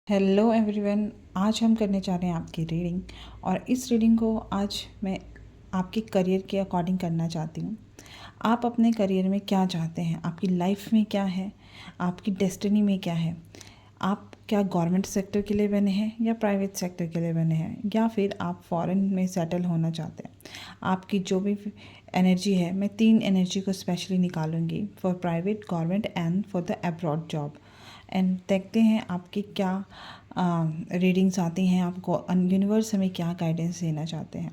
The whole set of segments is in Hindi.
हेलो एवरीवन, आज हम करने जा रहे हैं आपकी रीडिंग। और इस रीडिंग को आज मैं आपके करियर के अकॉर्डिंग करना चाहती हूँ। आप अपने करियर में क्या चाहते हैं, आपकी लाइफ में क्या है, आपकी डेस्टिनी में क्या है। आप क्या गवर्नमेंट सेक्टर के लिए बने हैं या प्राइवेट सेक्टर के लिए बने हैं, या फिर आप फॉरेन में सेटल होना चाहते हैं। आपकी जो भी एनर्जी है, मैं 3 एनर्जी को स्पेशली निकालूंगी for private, government and for the abroad job. And देखते हैं आपकी क्या रीडिंग्स आती हैं, आपको यूनिवर्स हमें क्या गाइडेंस देना चाहते हैं।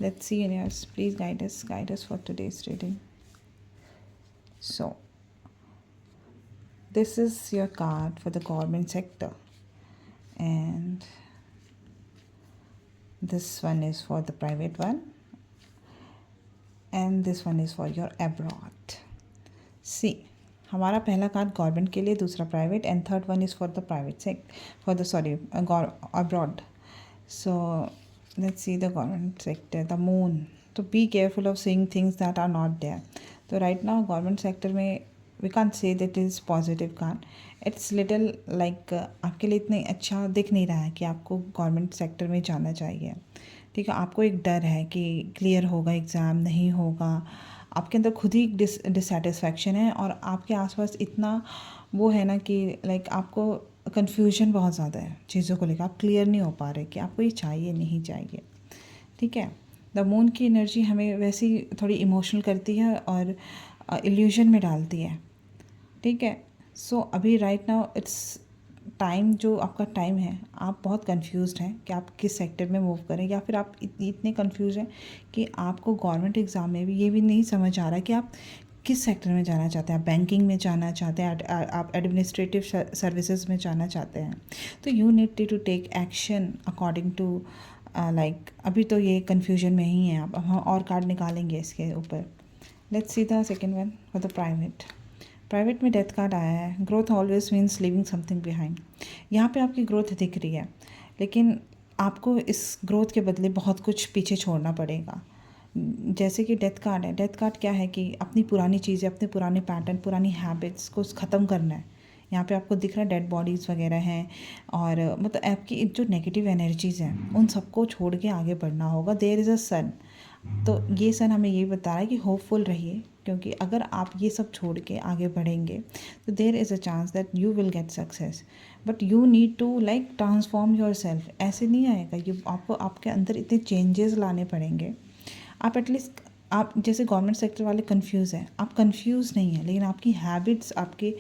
Let's see universe, please guide us for today's reading. So this is your card for the government sector, and this one is for the private one, and this one is for your abroad. See, हमारा पहला कार्ड गवर्नमेंट के लिए, दूसरा private, and third one is for the private for the abroad. So let's see the government sector, the moon. तो be careful of seeing things that are not there. तो राइट नाउ गवर्नमेंट सेक्टर में we can't say that is positive card. It's little like आपके लिए इतने अच्छा दिख नहीं रहा है कि आपको गवर्नमेंट सेक्टर में जाना चाहिए. ठीक है, आपको एक डर है कि क्लियर होगा एग्ज़ाम, नहीं होगा. आपके अंदर खुद ही डिससेटिस्फैक्शन है, और आपके आसपास इतना वो है ना कि लाइक आपको कन्फ्यूजन बहुत ज़्यादा है चीज़ों को लेकर. आप क्लियर नहीं हो पा रहे कि आपको ये चाहिए नहीं चाहिए. ठीक है, द मून की एनर्जी हमें वैसी थोड़ी इमोशनल करती है और इल्यूजन में डालती है. ठीक है, सो अभी राइट नाउ इट्स टाइम, जो आपका टाइम है, आप बहुत कंफ्यूज्ड हैं कि आप किस सेक्टर में मूव करें, या फिर आप इतने कंफ्यूज हैं कि आपको गवर्नमेंट एग्ज़ाम में भी ये भी नहीं समझ आ रहा कि आप किस सेक्टर में जाना चाहते हैं. आप बैंकिंग में जाना चाहते हैं, आप एडमिनिस्ट्रेटिव सर्विसेज में जाना चाहते हैं. तो you need to take action according to like. अभी तो ये कन्फ्यूजन में ही है आप. हम और कार्ड निकालेंगे इसके ऊपर. Let's see the second one for the private. Private में डेथ कार्ड आया है. Growth always means living something behind. यहाँ पे आपकी ग्रोथ दिख रही है, लेकिन आपको इस ग्रोथ के बदले बहुत कुछ पीछे छोड़ना पड़ेगा. जैसे कि डेथ कार्ड है. डेथ कार्ड क्या है कि अपनी पुरानी चीज़ें, अपने पुराने पैटर्न, पुरानी हैबिट्स को ख़त्म करना है. यहाँ पे आपको दिख रहा है डेड बॉडीज़ वगैरह हैं, और मतलब आपकी जो नेगेटिव एनर्जीज़ हैं उन सबको छोड़ के आगे बढ़ना होगा. देयर इज़ अ सन. तो ये सन हमें ये बता रहा है कि होपफुल रहिए, क्योंकि अगर आप ये सब छोड़ के आगे बढ़ेंगे तो there is a chance that you will get success. But you need to like transform yourself. ऐसे नहीं आएगा, ये आपको आपके अंदर इतने चेंजेस लाने पड़ेंगे. आप एटलीस्ट, आप जैसे गवर्नमेंट सेक्टर वाले कंफ्यूज हैं, आप कंफ्यूज नहीं हैं, लेकिन आपकी हैबिट्स, आपके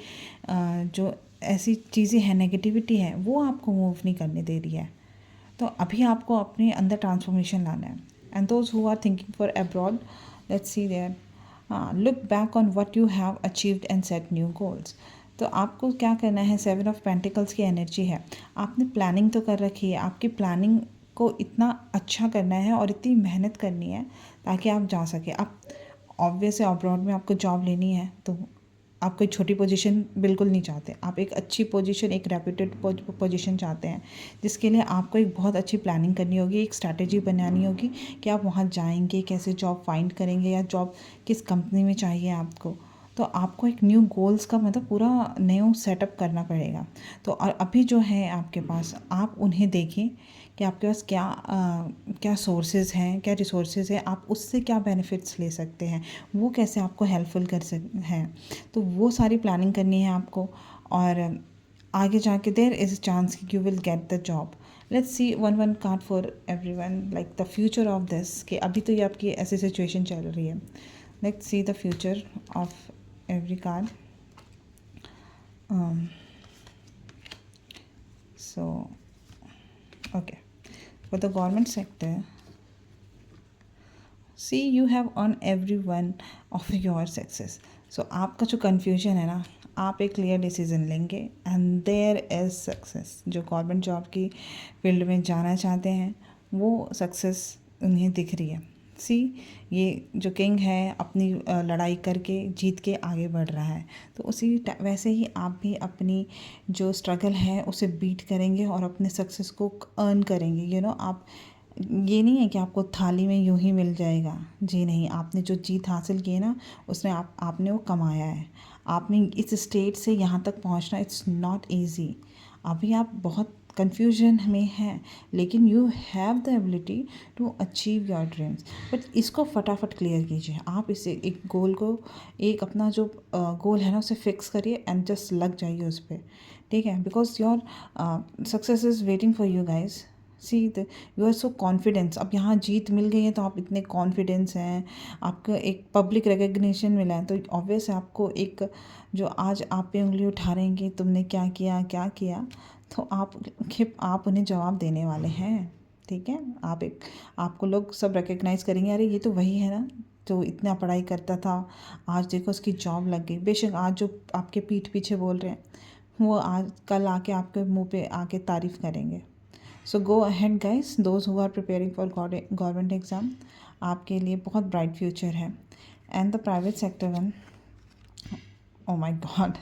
जो ऐसी चीज़ें हैं, नेगेटिविटी है, वो आपको मूव नहीं करने दे रही है. तो अभी आपको अपने अंदर ट्रांसफॉर्मेशन लाना है. And those who are thinking for abroad, let's see there. Look back on what you have achieved and set new goals. तो आपको क्या करना है, 7 ऑफ पेंटिकल्स की एनर्जी है. आपने प्लानिंग तो कर रखी है, आपकी प्लानिंग को इतना अच्छा करना है और इतनी मेहनत करनी है ताकि आप जा सके. आप ऑब्वियस है, अब्रॉड में आपको जॉब लेनी है, तो आप कोई छोटी पोजीशन बिल्कुल नहीं चाहते. आप एक अच्छी पोजीशन, एक रेप्यूटेड पोजीशन चाहते हैं, जिसके लिए आपको एक बहुत अच्छी प्लानिंग करनी होगी, एक स्ट्रैटेजी बनानी होगी कि आप वहाँ जाएंगे, कैसे जॉब फाइंड करेंगे, या जॉब किस कंपनी में चाहिए आपको. तो आपको एक न्यू गोल्स का मतलब पूरा न्यू सेटअप करना पड़ेगा. तो और अभी जो है आपके पास, आप उन्हें देखें कि आपके पास क्या सोर्सेज हैं, क्या रिसोर्सेज हैं, आप उससे क्या बेनिफिट्स ले सकते हैं, वो कैसे आपको हेल्पफुल कर हैं. तो वो सारी प्लानिंग करनी है आपको. और आगे जाके देयर इज़ अ चांस कि you will get the job. Let's see one card for everyone, like the future of this, कि अभी तो ये आपकी ऐसी सिचुएशन चल रही है. Let's see the future of every card. So okay, for the government sector, see you have earned every one of your success. So आपका जो confusion है ना, आप एक क्लियर डिसीजन लेंगे एंड देयर इज़ सक्सेस. जो गवर्नमेंट जॉब की फील्ड में जाना चाहते हैं, वो सक्सेस उन्हें दिख रही है. सी, ये जो किंग है अपनी लड़ाई करके जीत के आगे बढ़ रहा है. तो उसी वैसे ही आप भी अपनी जो स्ट्रगल है उसे बीट करेंगे और अपने सक्सेस को अर्न करेंगे. यू नो, आप, ये नहीं है कि आपको थाली में यूं ही मिल जाएगा. जी नहीं, आपने जो जीत हासिल की है ना, उसमें आपने वो कमाया है. आपने इस स्टेट से यहाँ तक पहुँचना, इट्स नॉट ईजी. अभी आप बहुत कन्फ्यूजन में हैं, लेकिन you have the ability to achieve your dreams. But इसको फटाफट क्लियर कीजिए। आप इसे एक गोल को, एक अपना जो गोल है ना उसे फिक्स करिए एंड जस्ट लग जाइए उस पर, ठीक है। Because your success is waiting for you guys. See the you are so confidence. अब यहाँ जीत मिल गई है तो आप इतने कॉन्फिडेंस हैं, आपको एक पब्लिक रिकग्निशन मिला है, तो ऑब्वियस है आपको एक जो आज आप पे उंगली उठा रहेंगे तुमने क्या किया क्या किया, तो आप उन्हें जवाब देने वाले हैं, ठीक है। आपको लोग सब रिकग्नाइज़ करेंगे, अरे ये तो वही है ना जो इतना पढ़ाई करता था, आज देखो उसकी जॉब लग गई। बेशक आज जो आपके पीठ पीछे बोल रहे हैं वो आज कल आके आपके मुंह पे आके तारीफ़ करेंगे। So go ahead guys, those who are preparing for government exam, आपके लिए बहुत ब्राइट फ्यूचर है। And the private sector one, oh my god,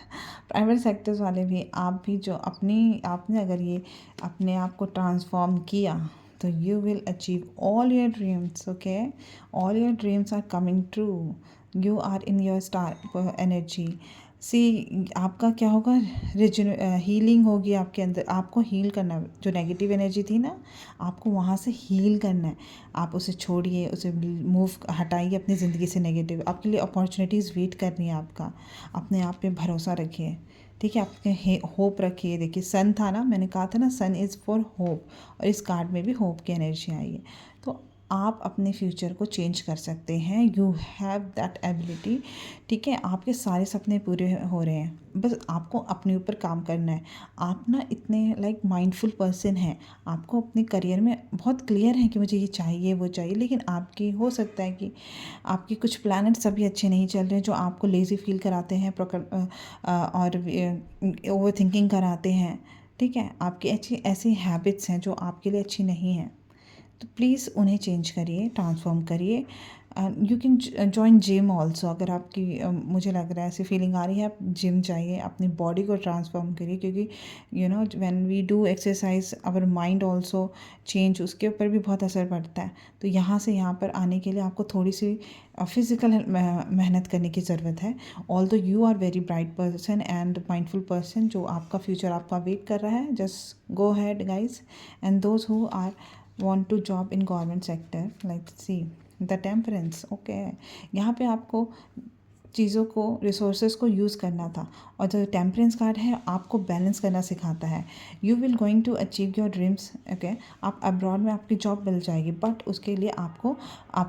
private sectors वाले भी, आप भी जो आपने अगर ये अपने आप को ट्रांसफॉर्म किया तो you will achieve all your dreams, okay. All your dreams are coming true, you are in your star energy. See आपका क्या होगा, हीलिंग होगी आपके अंदर। आपको हील करना है, जो नेगेटिव एनर्जी थी ना आपको वहाँ से हील करना है। आप उसे छोड़िए, उसे मूव हटाइए अपनी ज़िंदगी से। नेगेटिव आपके लिए अपॉर्चुनिटीज़ वेट कर रही हैं आपका। अपने आप पे भरोसा रखिए, ठीक है। आपके होप रखिए। देखिए सन था ना, मैंने कहा था ना सन इज़ फॉर होप, और इस कार्ड में भी होप की एनर्जी आई है। तो आप अपने फ्यूचर को चेंज कर सकते हैं, यू हैव दैट एबिलिटी, ठीक है। आपके सारे सपने पूरे हो रहे हैं, बस आपको अपने ऊपर काम करना है। आप ना इतने माइंडफुल पर्सन हैं, आपको अपने करियर में बहुत क्लियर है कि मुझे ये चाहिए वो चाहिए, लेकिन आपकी हो सकता है कि आपके कुछ प्लैनेट्स अभी अच्छे नहीं चल रहे जो आपको लेज़ी फील कराते हैं और ओवर थिंकिंग कराते हैं, ठीक है। आपकी ऐसी हैबिट्स हैं जो आपके लिए अच्छी नहीं हैं, तो प्लीज़ उन्हें चेंज करिए, ट्रांसफॉर्म करिए। You can join gym also. अगर आपकी मुझे लग रहा है ऐसी फीलिंग आ रही है, आप जिम जाइए, अपनी बॉडी को ट्रांसफॉर्म करिए, क्योंकि you know when we do exercise our mind also change, उसके ऊपर भी बहुत असर पड़ता है। तो यहाँ से यहाँ पर आने के लिए आपको थोड़ी सी फिज़िकल मेहनत करने की ज़रूरत है। Although you are very bright person and mindful person, जो आपका फ्यूचर आपका वेट कर रहा है, just go ahead guys. And those who are want to job in government sector, like see the temperance, okay। यहाँ पे आपको चीज़ों को, रिसोर्सेज को यूज़ करना था, और जो टेम्परेंस कार्ड है आपको बैलेंस करना सिखाता है। You will going to achieve your dreams, okay. आप अब्रॉड में आपकी जॉब मिल जाएगी, बट उसके लिए आपको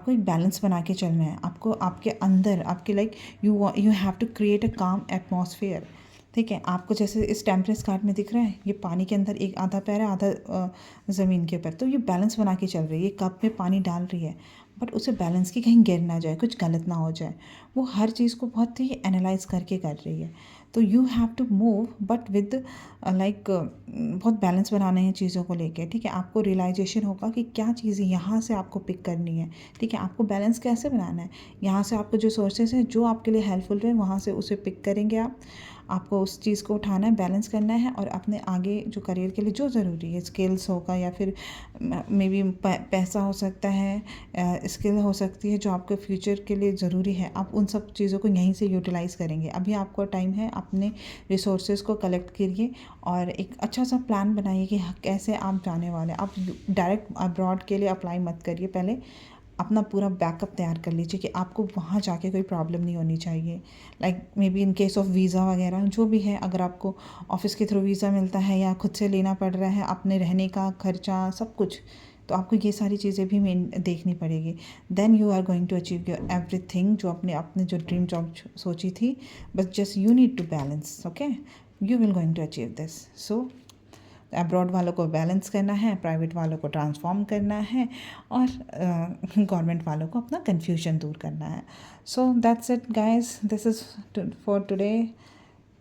एक बैलेंस बना के चलना है। आपको आपके अंदर आपके you have to create a calm atmosphere, ठीक है। आपको जैसे इस टेम्परेंस कार्ड में दिख रहा है, ये पानी के अंदर एक आधा पैर है, आधा ज़मीन के ऊपर, तो ये बैलेंस बना के चल रही है। ये कप में पानी डाल रही है, बट उसे बैलेंस की कहीं गिर ना जाए, कुछ गलत ना हो जाए। वो हर चीज़ को बहुत ही एनालाइज करके कर रही है। तो you have to move but with बहुत बैलेंस बनाने हैं चीज़ों को लेके, ठीक है। आपको रियलाइजेशन होगा कि क्या चीज़ें यहाँ से आपको पिक करनी है, ठीक है। आपको बैलेंस कैसे बनाना है, यहाँ से आपको जो सोर्सेज हैं जो आपके लिए हेल्पफुल रहे वहाँ से उसे पिक करेंगे आप। आपको उस चीज़ को उठाना है, बैलेंस करना है, और अपने आगे जो करियर के लिए जो ज़रूरी है, स्किल्स होगा या फिर मे बी पैसा हो सकता है, स्किल हो सकती है जो आपके फ्यूचर के लिए ज़रूरी है, आप उन सब चीज़ों को यहीं से यूटिलाइज़ करेंगे। अभी आपको टाइम है, अपने रिसोर्सेज को कलेक्ट करिए और एक अच्छा सा प्लान बनाइए कि कैसे आप जाने वाले हैं। आप डायरेक्ट अब्रॉड के लिए अप्लाई मत करिए, पहले अपना पूरा बैकअप तैयार कर लीजिए कि आपको वहाँ जाके कोई प्रॉब्लम नहीं होनी चाहिए। Like may be in case of visa वगैरह जो भी है, अगर आपको ऑफिस के थ्रू वीज़ा मिलता है या खुद से लेना पड़ रहा है, अपने रहने का खर्चा सब कुछ, तो आपको ये सारी चीज़ें भी मेन देखनी पड़ेगी। Then you are going to achieve your everything, जो आपने जो ड्रीम जॉब सोची थी, बस just you need to balance, okay. You will going to achieve this. So abroad वालों को बैलेंस करना है, प्राइवेट वालों को ट्रांसफॉर्म करना है, और गवर्नमेंट वालों को अपना कन्फ्यूजन दूर करना है। So that's it guys, this is for today.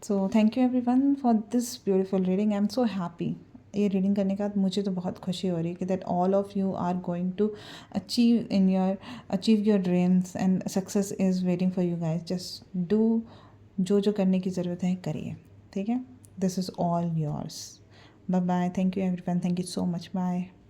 So thank you everyone for this beautiful reading. I am so happy. ये रीडिंग करने के बाद मुझे तो बहुत खुशी हो रही है कि that all of you are going to achieve your dreams and success is waiting for you guys. Just do जो करने की ज़रूरत है करिए, ठीक है। This is all yours. Bye bye. Thank you everyone. Thank you so much. Bye.